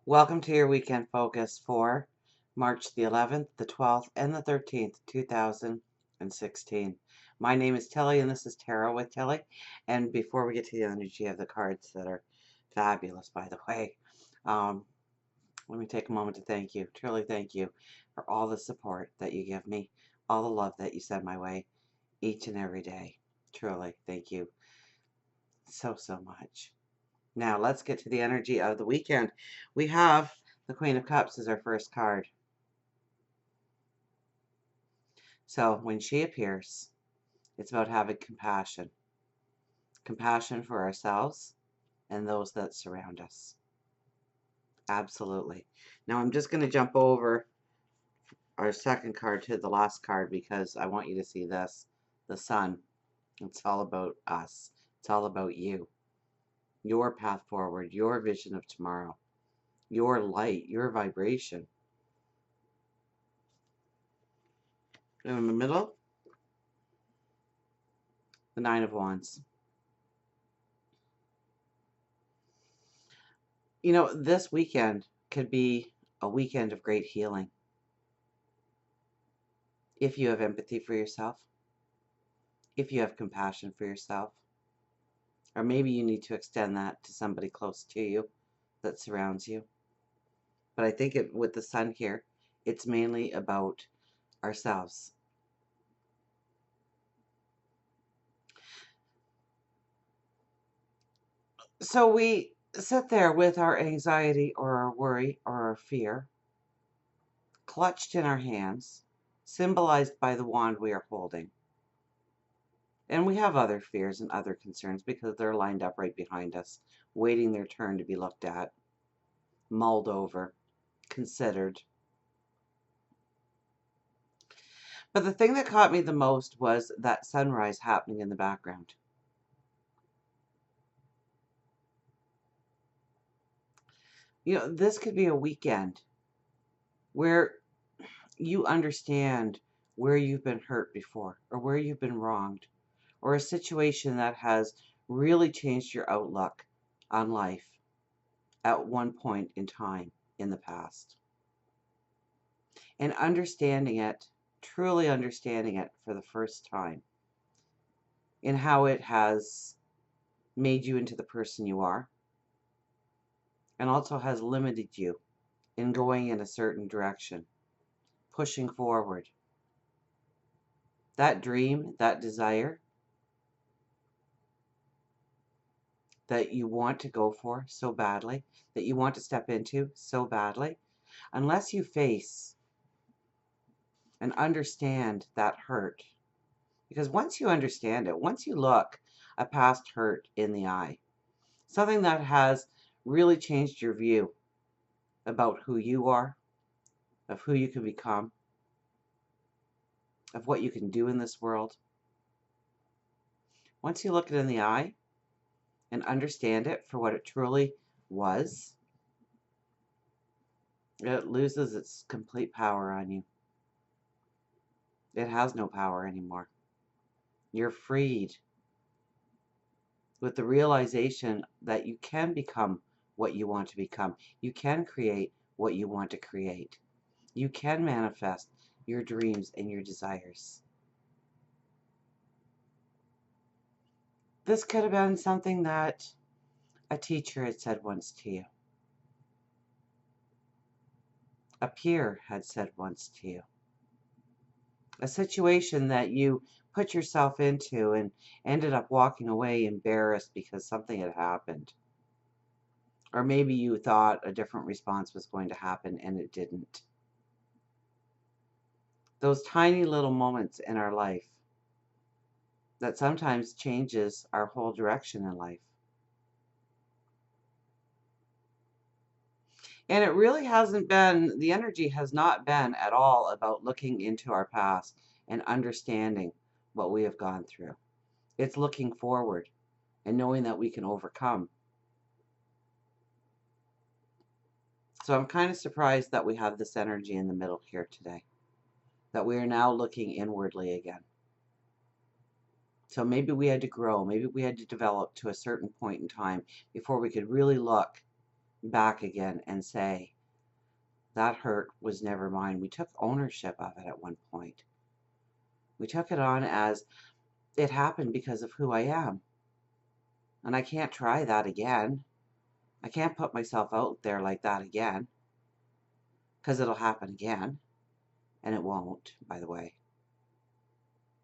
Welcome to your weekend focus for March the 11th, the 12th, and the 13th, 2016. My name is Tilly, and this is Tarot with Tilly. And before we get to the energy of the cards that are fabulous, by the way, let me take a moment to thank you, truly thank you, for all the support that you give me, all the love that you send my way each and every day. Truly, thank you so much. Now, let's get to the energy of the weekend. We have the Queen of Cups as our first card. So, when she appears, it's about having compassion. Compassion for ourselves and those that surround us. Absolutely. Now, I'm just going to jump over our second card to the last card because I want you to see this. The Sun. It's all about us. It's all about you. Your path forward, your vision of tomorrow, your light, your vibration. In the middle, the Nine of Wands. You know, this weekend could be a weekend of great healing. If you have empathy for yourself, if you have compassion for yourself, or maybe you need to extend that to somebody close to you that surrounds you. But I think with the Sun here, it's mainly about ourselves. So we sit there with our anxiety or our worry or our fear clutched in our hands, symbolized by the wand we are holding. And we have other fears and other concerns because they're lined up right behind us, waiting their turn to be looked at, mulled over, considered. But the thing that caught me the most was that sunrise happening in the background. You know, this could be a weekend where you understand where you've been hurt before or where you've been wronged or a situation that has really changed your outlook on life at one point in time in the past. And understanding it, truly understanding it for the first time, in how it has made you into the person you are, and also has limited you in going in a certain direction, pushing forward. That dream, that desire that you want to go for so badly, that you want to step into so badly, unless you face and understand that hurt. Because once you understand it, once you look a past hurt in the eye, something that has really changed your view about who you are, of who you can become, of what you can do in this world. Once you look it in the eye and understand it for what it truly was, it loses its complete power on you. It has no power anymore. You're freed with the realization that you can become what you want to become. You can create what you want to create. You can manifest your dreams and your desires. This could have been something that a teacher had said once to you. A peer had said once to you. A situation that you put yourself into and ended up walking away embarrassed because something had happened. Or maybe you thought a different response was going to happen and it didn't. Those tiny little moments in our life that sometimes changes our whole direction in life. And it really hasn't been, the energy has not been at all about looking into our past and understanding what we have gone through. It's looking forward and knowing that we can overcome. So I'm kind of surprised that we have this energy in the middle here today, that we are now looking inwardly again. So maybe we had to grow, maybe we had to develop to a certain point in time before we could really look back again and say, that hurt was never mine. We took ownership of it at one point. We took it on as it happened because of who I am. And I can't try that again. I can't put myself out there like that again, because it'll happen again. And it won't, by the way,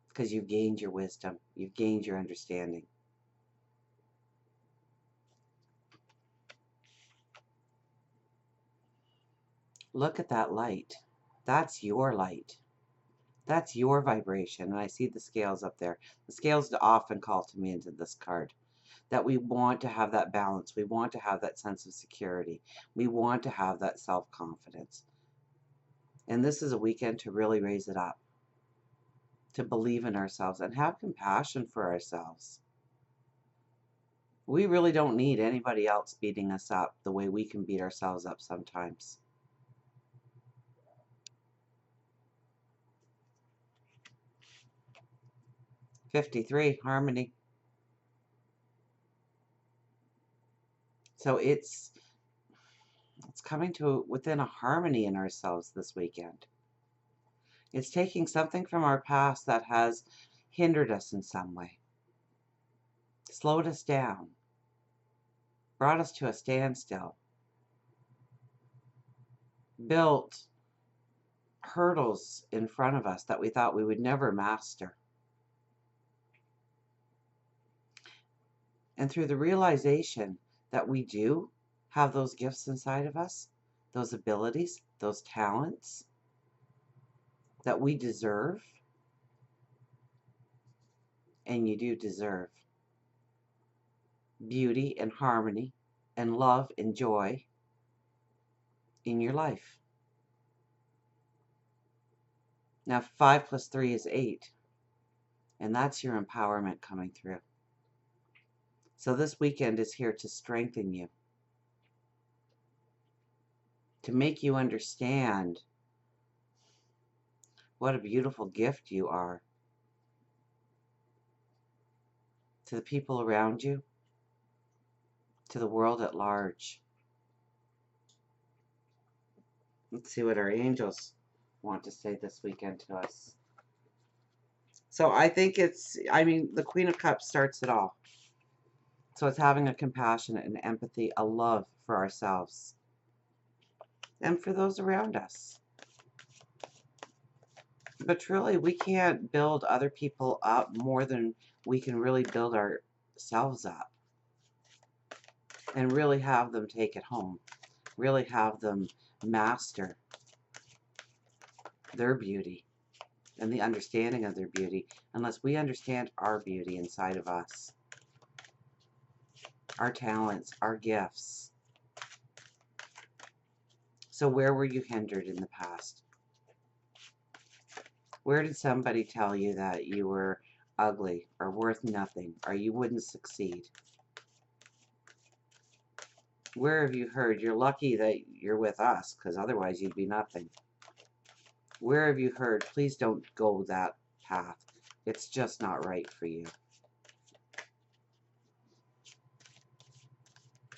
because you've gained your wisdom. You've gained your understanding. Look at that light. That's your light. That's your vibration. And I see the scales up there. The scales often call to me into this card that we want to have that balance. We want to have that sense of security. We want to have that self-confidence. And this is a weekend to really raise it up, to believe in ourselves and have compassion for ourselves. We really don't need anybody else beating us up the way we can beat ourselves up sometimes. '53, harmony. So it's coming to within a harmony in ourselves this weekend. It's taking something from our past that has hindered us in some way, slowed us down, brought us to a standstill, built hurdles in front of us that we thought we would never master. And through the realization that we do have those gifts inside of us, those abilities, those talents that we deserve, and you do deserve beauty and harmony and love and joy in your life. Now, 5 plus 3 is 8, and that's your empowerment coming through. So this weekend is here to strengthen you, to make you understand what a beautiful gift you are to the people around you, to the world at large. Let's see what our angels want to say this weekend to us. So I think the Queen of Cups starts it all. So it's having a compassion and empathy, a love for ourselves and for those around us. But truly, we can't build other people up more than we can really build ourselves up and really have them take it home, really have them master their beauty and the understanding of their beauty, unless we understand our beauty inside of us, our talents, our gifts. So where were you hindered in the past? Where did somebody tell you that you were ugly or worth nothing or you wouldn't succeed? Where have you heard you're lucky that you're with us because otherwise you'd be nothing? Where have you heard, please don't go that path, it's just not right for you?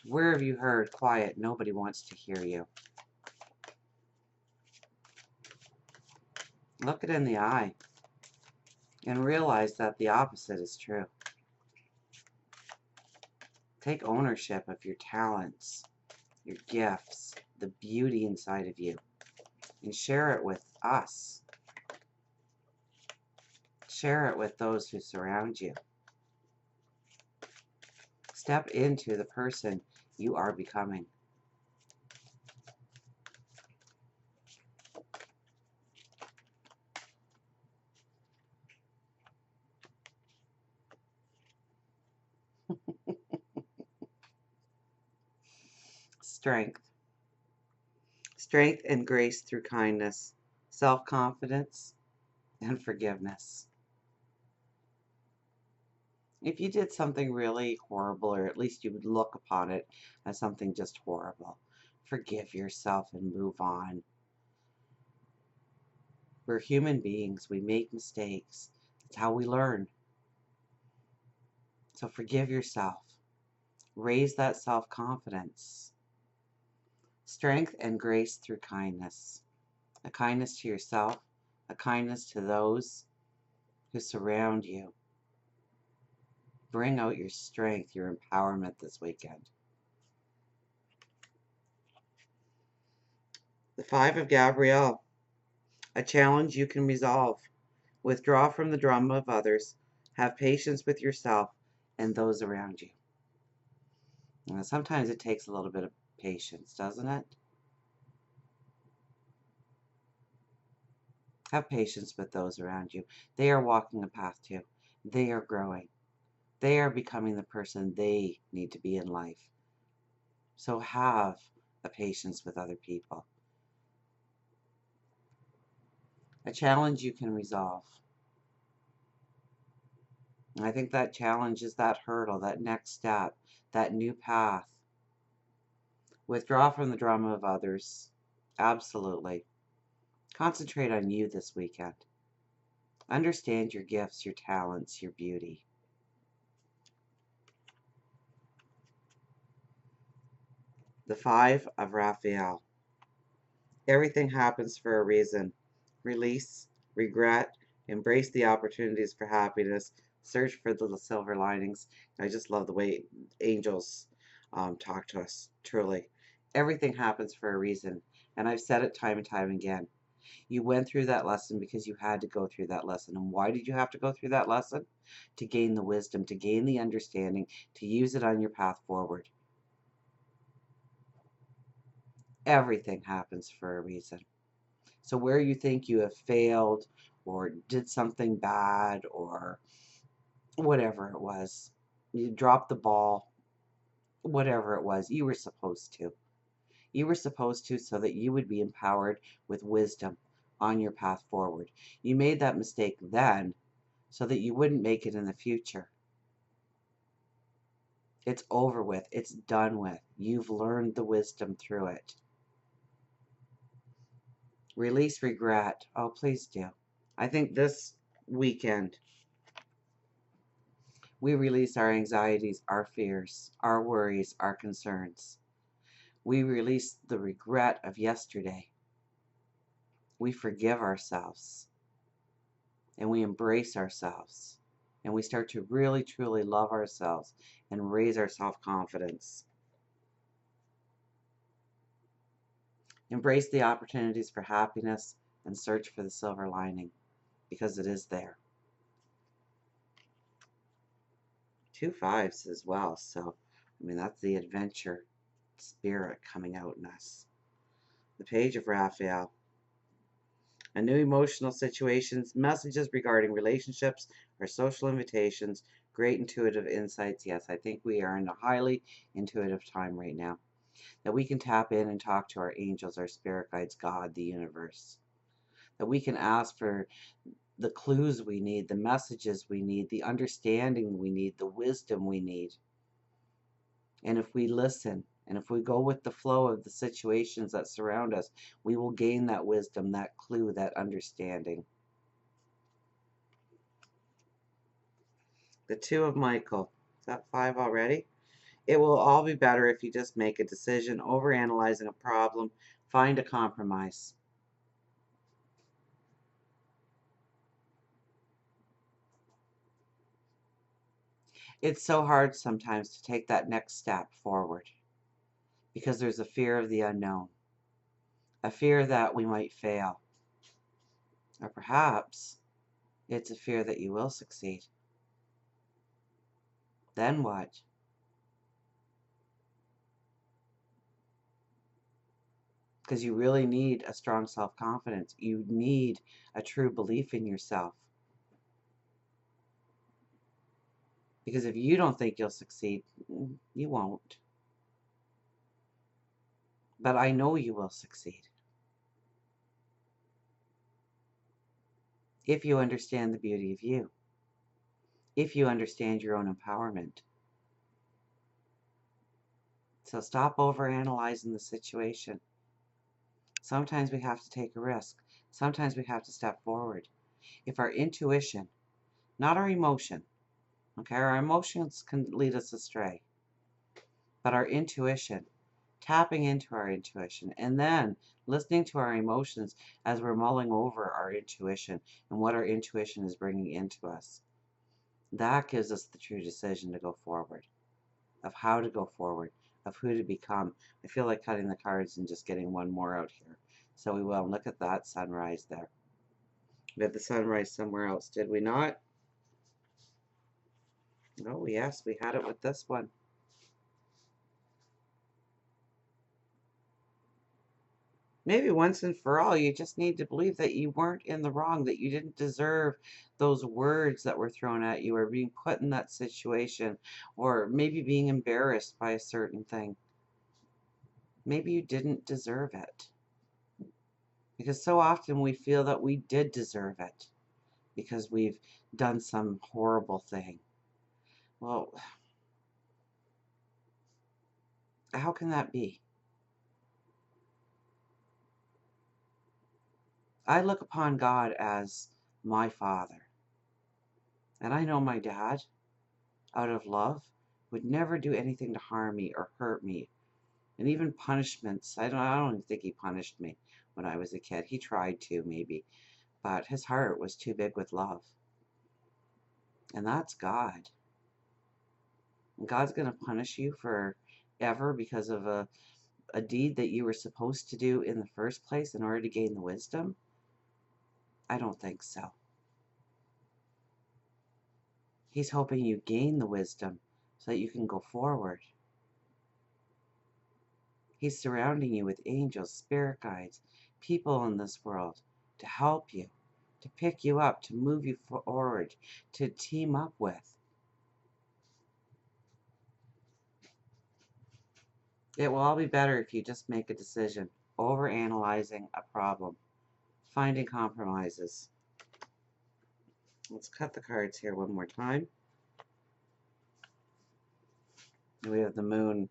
Where have you heard, quiet, nobody wants to hear you? Look it in the eye and realize that the opposite is true. Take ownership of your talents, your gifts, the beauty inside of you, and share it with us. Share it with those who surround you. Step into the person you are becoming. Strength. Strength and grace through kindness, self-confidence, and forgiveness. If you did something really horrible, or at least you would look upon it as something just horrible, forgive yourself and move on. We're human beings. We make mistakes. It's how we learn. So forgive yourself. Raise that self-confidence. Strength and grace through kindness. A kindness to yourself, a kindness to those who surround you. Bring out your strength, your empowerment this weekend. The Five of Gabrielle. A challenge you can resolve. Withdraw from the drama of others. Have patience with yourself and those around you. Now, sometimes it takes a little bit of patience, doesn't it? Have patience with those around you. They are walking a path too. They are growing. They are becoming the person they need to be in life. So have a patience with other people. A challenge you can resolve. And I think that challenge is that hurdle, that next step, that new path. Withdraw from the drama of others. Absolutely. Concentrate on you this weekend. Understand your gifts, your talents, your beauty. The Five of Raphael. Everything happens for a reason. Release, regret, embrace the opportunities for happiness, search for the silver linings. I just love the way angels talk to us, truly. Everything happens for a reason. And I've said it time and time again. You went through that lesson because you had to go through that lesson. And why did you have to go through that lesson? To gain the wisdom, to gain the understanding, to use it on your path forward. Everything happens for a reason. So where you think you have failed or did something bad or whatever it was, you dropped the ball, whatever it was, you were supposed to. You were supposed to so that you would be empowered with wisdom on your path forward. You made that mistake then so that you wouldn't make it in the future. It's over with. It's done with. You've learned the wisdom through it. Release regret. Oh, please do. I think this weekend we release our anxieties, our fears, our worries, our concerns. We release the regret of yesterday. We forgive ourselves and we embrace ourselves. And we start to really, truly love ourselves and raise our self-confidence. Embrace the opportunities for happiness and search for the silver lining because it is there. 2 5s as well. So, I mean, that's the adventure spirit coming out in us. The Page of Raphael. A new emotional situations, messages regarding relationships or social invitations, great intuitive insights. Yes, I think we are in a highly intuitive time right now. That we can tap in and talk to our angels, our spirit guides, God, the universe. That we can ask for the clues we need, the messages we need, the understanding we need, the wisdom we need. And if we listen, and if we go with the flow of the situations that surround us, we will gain that wisdom, that clue, that understanding. The Two of Michael. Is that 5 already? It will all be better if you just make a decision, overanalyzing a problem, find a compromise. It's so hard sometimes to take that next step forward because there's a fear of the unknown, a fear that we might fail, or perhaps it's a fear that you will succeed. Then what? Because you really need a strong self-confidence. You need a true belief in yourself. Because if you don't think you'll succeed, you won't. But I know you will succeed. If you understand the beauty of you. If you understand your own empowerment. So stop overanalyzing the situation. Sometimes we have to take a risk. Sometimes we have to step forward. If our intuition, not our emotion, okay, our emotions can lead us astray, but our intuition tapping into our intuition, and then listening to our emotions as we're mulling over our intuition and what our intuition is bringing into us. That gives us the true decision to go forward, of how to go forward, of who to become. I feel like cutting the cards and just getting one more out here. So we will. Look at that sunrise there. We had the sunrise somewhere else, did we not? Oh, yes, we had it with this one. Maybe once and for all, you just need to believe that you weren't in the wrong, that you didn't deserve those words that were thrown at you, or being put in that situation, or maybe being embarrassed by a certain thing. Maybe you didn't deserve it. Because so often we feel that we did deserve it because we've done some horrible thing. Well, how can that be? I look upon God as my father. And I know my dad, out of love, would never do anything to harm me or hurt me. And even punishments, I don't even think he punished me when I was a kid. He tried to, maybe. But his heart was too big with love. And that's God. And God's going to punish you forever because of a deed that you were supposed to do in the first place in order to gain the wisdom? I don't think so. He's hoping you gain the wisdom so that you can go forward. He's surrounding you with angels, spirit guides, people in this world to help you, to pick you up, to move you forward, to team up with. It will all be better if you just make a decision, over-analyzing a problem, finding compromises. Let's cut the cards here one more time. We have the moon.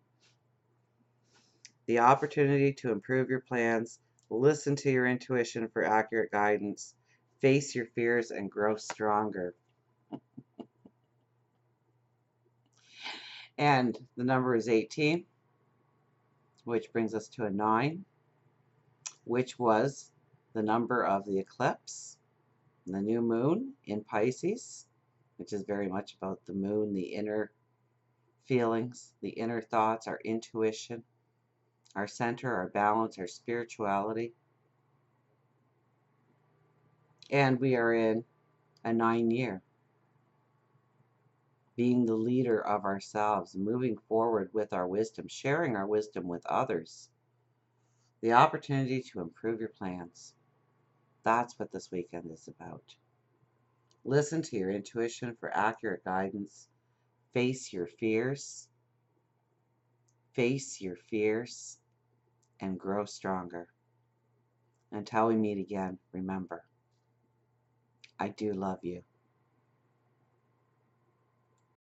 The opportunity to improve your plans, listen to your intuition for accurate guidance, face your fears, and grow stronger. And the number is 18, which brings us to a 9, which was the number of the eclipse, the new moon in Pisces, which is very much about the moon, the inner feelings, the inner thoughts, our intuition, our center, our balance, our spirituality. And we are in a 9-year, being the leader of ourselves, moving forward with our wisdom, sharing our wisdom with others. The opportunity to improve your plans. That's what this weekend is about. Listen to your intuition for accurate guidance. Face your fears. Face your fears and grow stronger. Until we meet again, remember, I do love you.